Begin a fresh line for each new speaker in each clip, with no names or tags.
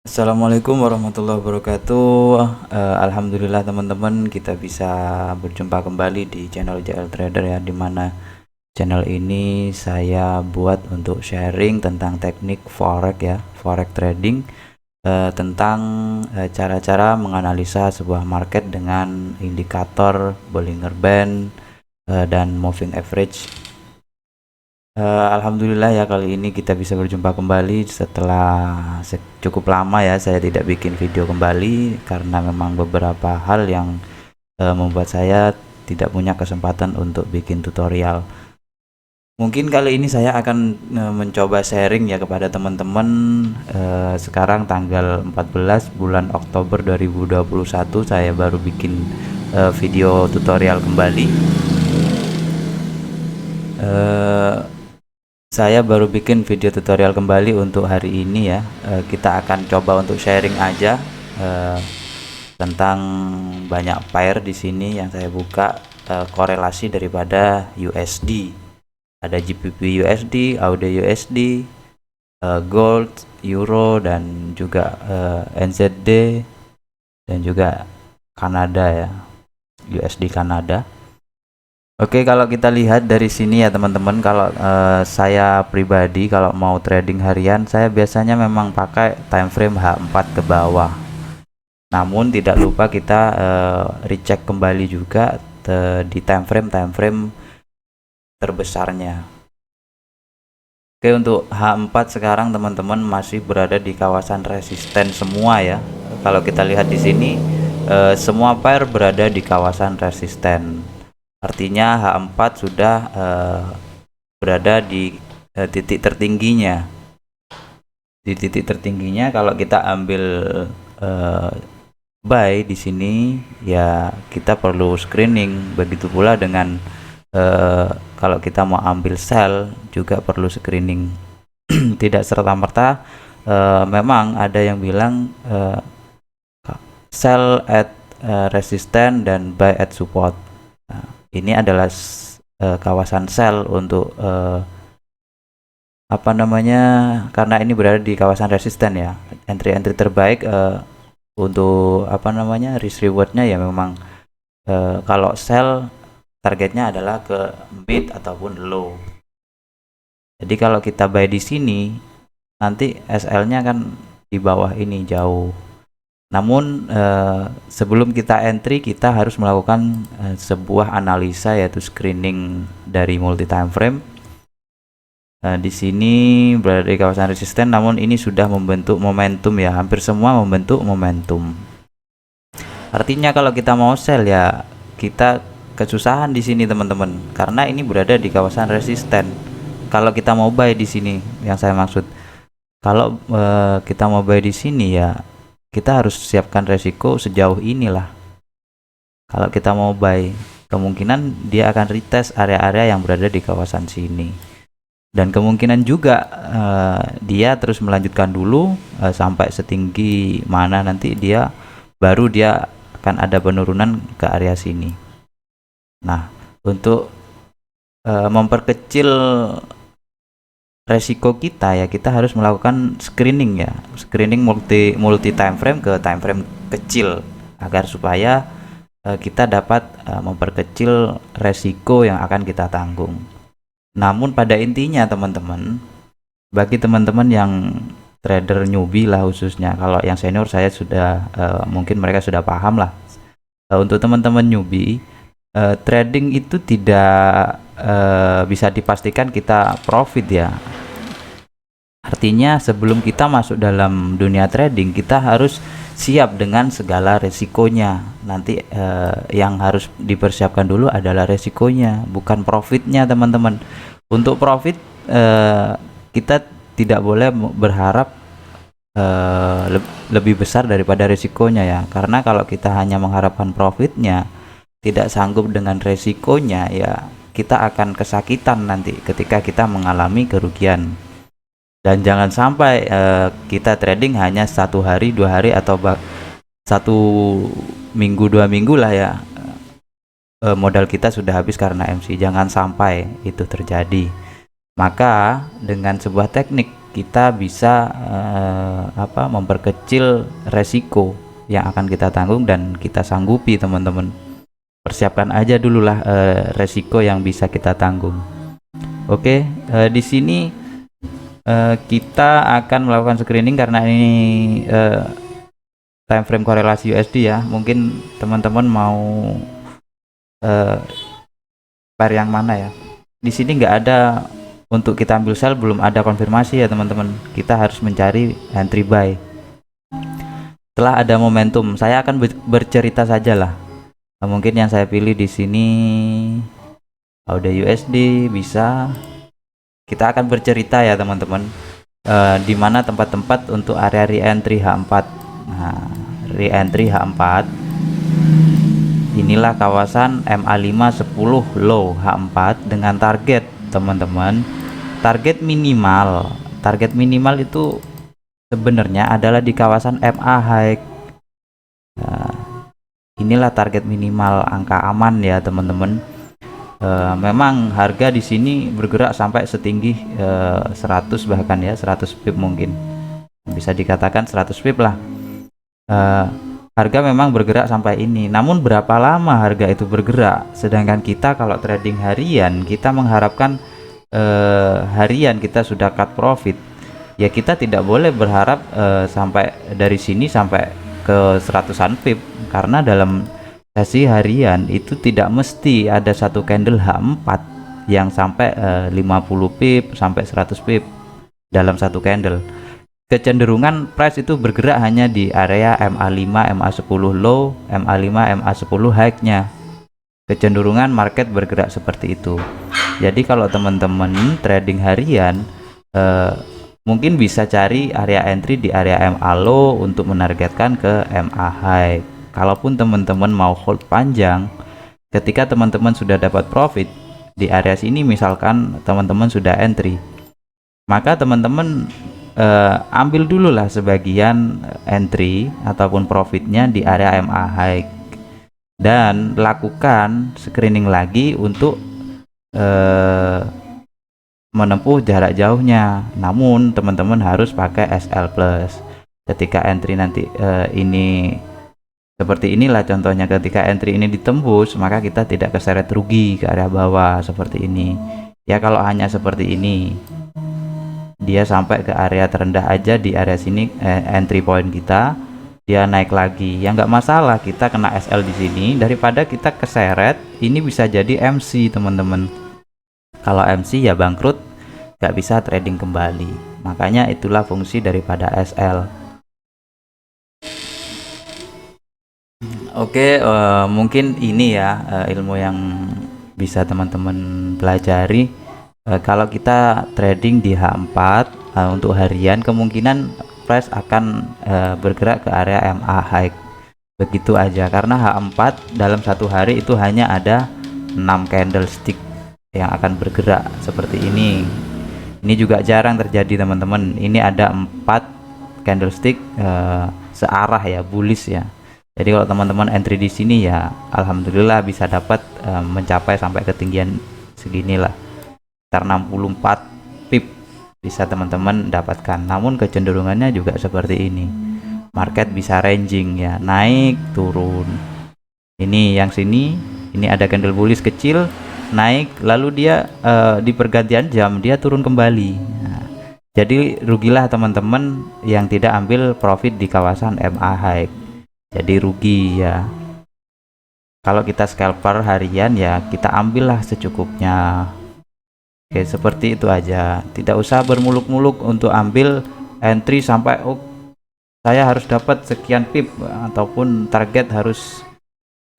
Assalamualaikum warahmatullahi wabarakatuh. Alhamdulillah teman-teman, kita bisa berjumpa kembali di channel JL Trader ya, dimana channel ini saya buat untuk sharing tentang teknik forex ya, forex trading, tentang cara-cara menganalisa sebuah market dengan indikator Bollinger Band dan moving average. Alhamdulillah ya, kali ini kita bisa berjumpa kembali setelah cukup lama ya saya tidak bikin video kembali karena memang beberapa hal yang membuat saya tidak punya kesempatan untuk bikin tutorial. Mungkin kali ini saya akan mencoba sharing ya kepada teman-teman. Sekarang tanggal 14 bulan Oktober 2021, saya baru bikin video tutorial kembali. Saya baru bikin video tutorial kembali untuk hari ini ya. Kita akan coba untuk sharing aja tentang banyak pair di sini yang saya buka, korelasi daripada USD. Ada GBP USD, AUD USD, Gold, Euro, dan juga NZD, dan juga Kanada ya, USD Kanada. Oke, kalau kita lihat dari sini ya teman-teman, kalau saya pribadi kalau mau trading harian, saya biasanya memang pakai time frame H4 ke bawah. Namun tidak lupa kita recheck kembali juga di time frame terbesarnya. Oke, untuk H4 sekarang teman-teman masih berada di kawasan resisten semua ya. Kalau kita lihat di sini, semua pair berada di kawasan resisten. Artinya H4 sudah berada di titik tertingginya. Di titik tertingginya kalau kita ambil buy di sini ya, kita perlu screening. Begitu pula dengan kalau kita mau ambil sell juga perlu screening. Tidak serta-merta memang ada yang bilang sell at resistance dan buy at support. Ini adalah kawasan sell untuk karena ini berada di kawasan resisten ya. Entry terbaik untuk risk rewardnya ya memang kalau sell targetnya adalah ke mid ataupun low. Jadi kalau kita buy di sini nanti SL-nya kan di bawah ini jauh. Namun sebelum kita entry, kita harus melakukan sebuah analisa, yaitu screening dari multi time frame. Di sini berada di kawasan resisten, namun ini sudah membentuk momentum ya, hampir semua membentuk momentum. Artinya kalau kita mau sell ya kita kesusahan di sini teman-teman, karena ini berada di kawasan resisten. Kalau kita mau buy di sini, yang saya maksud, kalau kita mau buy di sini ya kita harus siapkan resiko sejauh inilah. Kalau kita mau buy, kemungkinan dia akan retest area-area yang berada di kawasan sini, dan kemungkinan juga dia terus melanjutkan dulu sampai setinggi mana nanti dia akan ada penurunan ke area sini. Nah, untuk memperkecil resiko kita ya, kita harus melakukan screening ya, screening multi time frame ke time frame kecil, agar supaya kita dapat memperkecil resiko yang akan kita tanggung. Namun pada intinya teman-teman, bagi teman-teman yang trader newbie lah khususnya, kalau yang senior saya sudah mungkin mereka sudah paham lah. Untuk teman-teman newbie, trading itu tidak bisa dipastikan kita profit ya. Artinya sebelum kita masuk dalam dunia trading, kita harus siap dengan segala resikonya. Nanti yang harus dipersiapkan dulu adalah resikonya, bukan profitnya teman-teman. Untuk profit kita tidak boleh berharap lebih besar daripada resikonya ya, karena kalau kita hanya mengharapkan profitnya, tidak sanggup dengan resikonya ya, kita akan kesakitan nanti ketika kita mengalami kerugian. Dan jangan sampai kita trading hanya 1 hari, 2 hari, atau 1 minggu, 2 minggu lah ya, modal kita sudah habis karena MC. Jangan sampai itu terjadi. Maka dengan sebuah teknik kita bisa memperkecil resiko yang akan kita tanggung dan kita sanggupi. Teman-teman, persiapkan aja dulu lah resiko yang bisa kita tanggung. Oke, di sini kita akan melakukan screening karena ini time frame korelasi USD ya. Mungkin teman-teman mau pair yang mana ya? Di sini nggak ada untuk kita ambil sell, belum ada konfirmasi ya teman-teman. Kita harus mencari entry buy. Setelah ada momentum, saya akan bercerita saja lah. Mungkin yang saya pilih di sini udah USD bisa. Kita akan bercerita ya teman-teman. Di mana tempat-tempat untuk area re-entry H4. Nah, re-entry H4. Inilah kawasan MA5 10 low H4 dengan target teman-teman. Target minimal itu sebenarnya adalah di kawasan MA high. Nah, inilah target minimal, angka aman ya teman-teman. Memang harga di sini bergerak sampai setinggi 100 bahkan ya, 100 pip mungkin. Bisa dikatakan 100 pip lah. Harga memang bergerak sampai ini, namun berapa lama harga itu bergerak? Sedangkan kita kalau trading harian, kita mengharapkan harian kita sudah cut profit. Ya kita tidak boleh berharap sampai dari sini sampai ke 100-an pip, karena dalam sesi harian itu tidak mesti ada satu candle H4 yang sampai 50 pip sampai 100 pip dalam satu candle. Kecenderungan price itu bergerak hanya di area MA5, MA10 low, MA5, MA10 high-nya. Kecenderungan market bergerak seperti itu. Jadi kalau teman-teman trading harian mungkin bisa cari area entry di area MA low untuk menargetkan ke MA high. Kalaupun teman-teman mau hold panjang, ketika teman-teman sudah dapat profit di area sini, misalkan teman-teman sudah entry, maka teman-teman ambil dulu lah sebagian entry ataupun profitnya di area MA high dan lakukan screening lagi untuk menempuh jarak jauhnya. Namun teman-teman harus pakai SL plus. Ketika entry nanti ini seperti inilah contohnya, ketika entry ini ditembus maka kita tidak keseret rugi ke area bawah seperti ini ya. Kalau hanya seperti ini, dia sampai ke area terendah aja di area sini, entry point kita, dia naik lagi ya nggak masalah, kita kena SL di sini daripada kita keseret. Ini bisa jadi MC teman-teman. Kalau MC ya bangkrut, nggak bisa trading kembali. Makanya itulah fungsi daripada SL. Oke, mungkin ini ya ilmu yang bisa teman-teman pelajari. Kalau kita trading di H4 untuk harian, kemungkinan price akan bergerak ke area MA high. Begitu aja, karena H4 dalam satu hari itu hanya ada 6 candlestick yang akan bergerak seperti ini. Ini juga jarang terjadi teman-teman. Ini ada 4 candlestick searah ya, bullish ya. Jadi kalau teman-teman entry di sini ya alhamdulillah bisa dapat mencapai sampai ketinggian seginilah. Sekitar 64 pip bisa teman-teman dapatkan. Namun kecenderungannya juga seperti ini, market bisa ranging ya, naik turun. Ini yang sini, ini ada candle bullish kecil naik, lalu dia di pergantian jam dia turun kembali. Nah, jadi rugilah teman-teman yang tidak ambil profit di kawasan MA high, jadi rugi ya. Kalau kita scalper harian ya kita ambillah secukupnya. Oke, seperti itu aja. Tidak usah bermuluk-muluk untuk ambil entry sampai saya harus dapat sekian pip ataupun target harus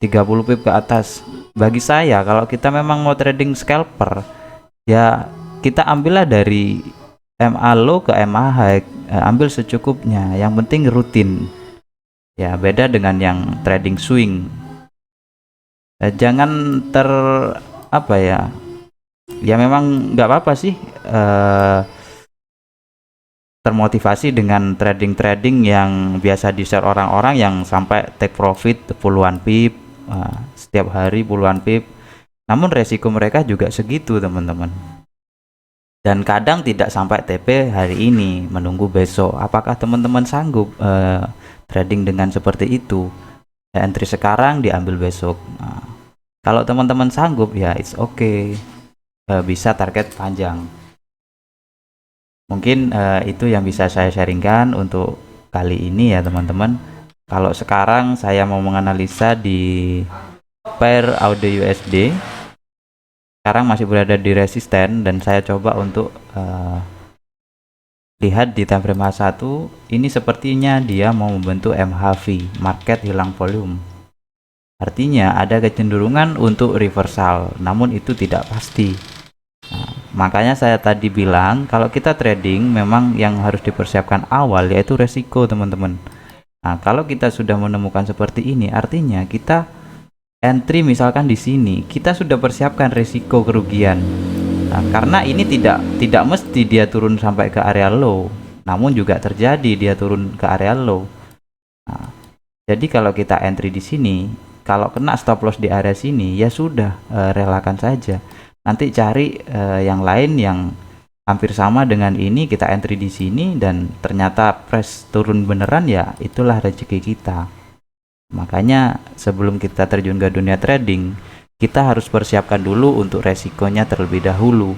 30 pip ke atas. Bagi saya kalau kita memang mau trading scalper ya kita ambillah dari MA low ke MA high, ambil secukupnya. Yang penting rutin. Ya, beda dengan yang trading swing. Jangan ya memang nggak apa-apa sih termotivasi dengan trading yang biasa di share orang-orang yang sampai take profit puluhan pip setiap hari, puluhan pip. Namun resiko mereka juga segitu teman-teman. dan kadang tidak sampai TP hari ini, menunggu besok. Apakah teman-teman sanggup trading dengan seperti itu? Entry sekarang diambil besok. Nah, kalau teman-teman sanggup ya it's okay, bisa target panjang. Mungkin itu yang bisa saya sharingkan untuk kali ini ya teman-teman. Kalau sekarang saya mau menganalisa di pair audio USD, sekarang masih berada di resisten dan saya coba untuk lihat di time frame H1. Ini sepertinya dia mau membentuk MHV, market hilang volume. Artinya ada kecenderungan untuk reversal, namun itu tidak pasti. Nah, makanya saya tadi bilang kalau kita trading memang yang harus dipersiapkan awal yaitu resiko teman-teman. Nah, kalau kita sudah menemukan seperti ini, artinya kita entry misalkan di sini, kita sudah persiapkan resiko kerugian. Nah, karena ini tidak mesti dia turun sampai ke area low, namun juga terjadi dia turun ke area low. Nah, jadi kalau kita entry di sini, kalau kena stop loss di area sini ya sudah, relakan saja. Nanti cari yang lain yang hampir sama dengan ini, kita entry di sini dan ternyata price turun beneran, ya itulah rezeki kita. Makanya sebelum kita terjun ke dunia trading, kita harus persiapkan dulu untuk resikonya terlebih dahulu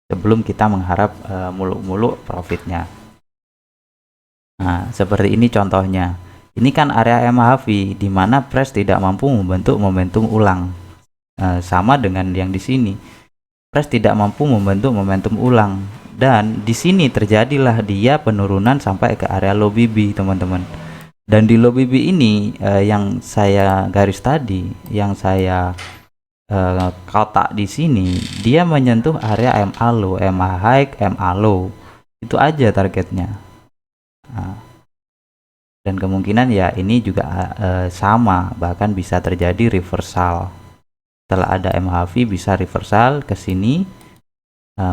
sebelum kita mengharap muluk-muluk profitnya. Nah, seperti ini contohnya. Ini kan area MHV di mana price tidak mampu membentuk momentum ulang. Sama dengan yang di sini. Price tidak mampu membentuk momentum ulang dan di sini terjadilah dia penurunan sampai ke area low BB, teman-teman. Dan di low BB ini yang saya garis tadi, yang saya kotak di sini, dia menyentuh area MA low, MA high, MA low. Itu aja targetnya. Nah, dan kemungkinan ya ini juga sama, bahkan bisa terjadi reversal. Setelah ada MHV bisa reversal ke sini,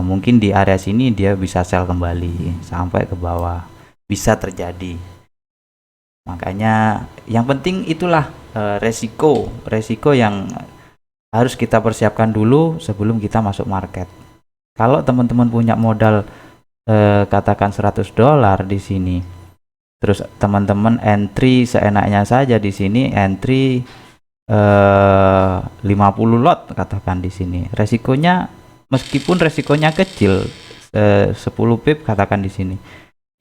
mungkin di area sini dia bisa sell kembali sampai ke bawah, bisa terjadi. Makanya yang penting itulah resiko yang harus kita persiapkan dulu sebelum kita masuk market. Kalau teman-teman punya modal katakan $100 di sini, terus teman-teman entry seenaknya saja di sini, entry 50 lot katakan di sini, resikonya meskipun resikonya kecil, 10 pip katakan di sini,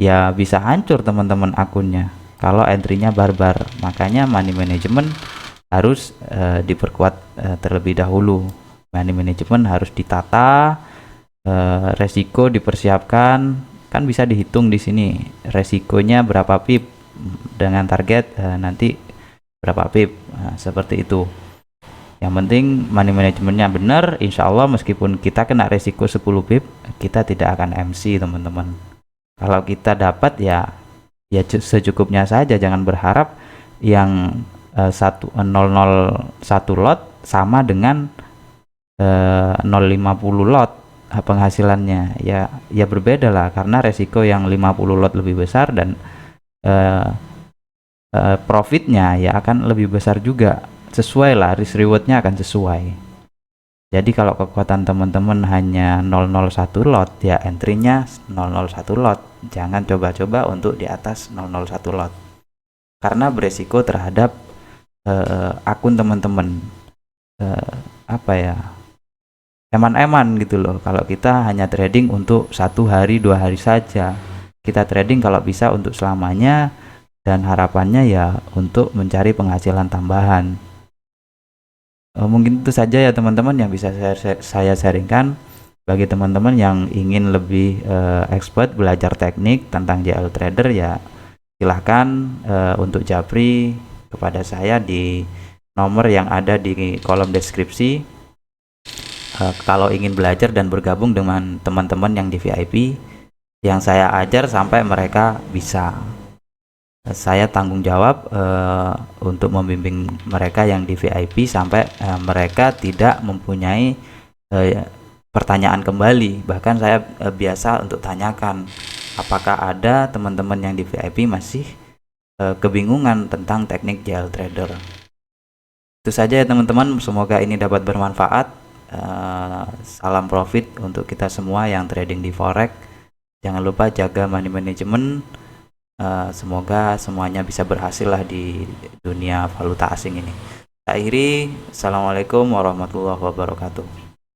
ya bisa hancur teman-teman akunnya kalau entry-nya barbar. Makanya money management harus diperkuat terlebih dahulu. Money management harus ditata, resiko dipersiapkan, kan bisa dihitung di sini resikonya berapa pip dengan target nanti berapa pip. Nah, seperti itu. Yang penting money manajemennya benar, insya Allah meskipun kita kena resiko 10 pip, kita tidak akan MC teman-teman. Kalau kita dapat ya secukupnya saja, jangan berharap yang 001 lot sama dengan 050 lot penghasilannya, ya berbeda lah, karena resiko yang 50 lot lebih besar dan profitnya ya akan lebih besar juga. Sesuai lah, risk rewardnya akan sesuai. Jadi kalau kekuatan teman-teman hanya 001 lot, ya entry-nya 001 lot. Jangan coba-coba untuk di atas 001 lot, karena beresiko terhadap akun teman-teman. Apa ya, eman-eman gitu loh. Kalau kita hanya trading untuk 1 hari 2 hari saja, kita trading kalau bisa untuk selamanya, dan harapannya ya untuk mencari penghasilan tambahan. Mungkin itu saja ya teman-teman yang bisa saya sharingkan. Bagi teman-teman yang ingin lebih expert belajar teknik tentang JL Trader, ya silahkan untuk japri kepada saya di nomor yang ada di kolom deskripsi. Kalau ingin belajar dan bergabung dengan teman-teman yang di VIP, yang saya ajar sampai mereka bisa, saya tanggung jawab untuk membimbing mereka yang di VIP sampai mereka tidak mempunyai pertanyaan kembali. Bahkan saya biasa untuk tanyakan apakah ada teman-teman yang di VIP masih kebingungan tentang teknik JL Trader. Itu saja ya teman-teman, semoga ini dapat bermanfaat. salam profit untuk kita semua yang trading di forex. Jangan lupa jaga money management. Semoga semuanya bisa berhasil lah di dunia valuta asing ini. Akhiri, assalamualaikum warahmatullahi wabarakatuh.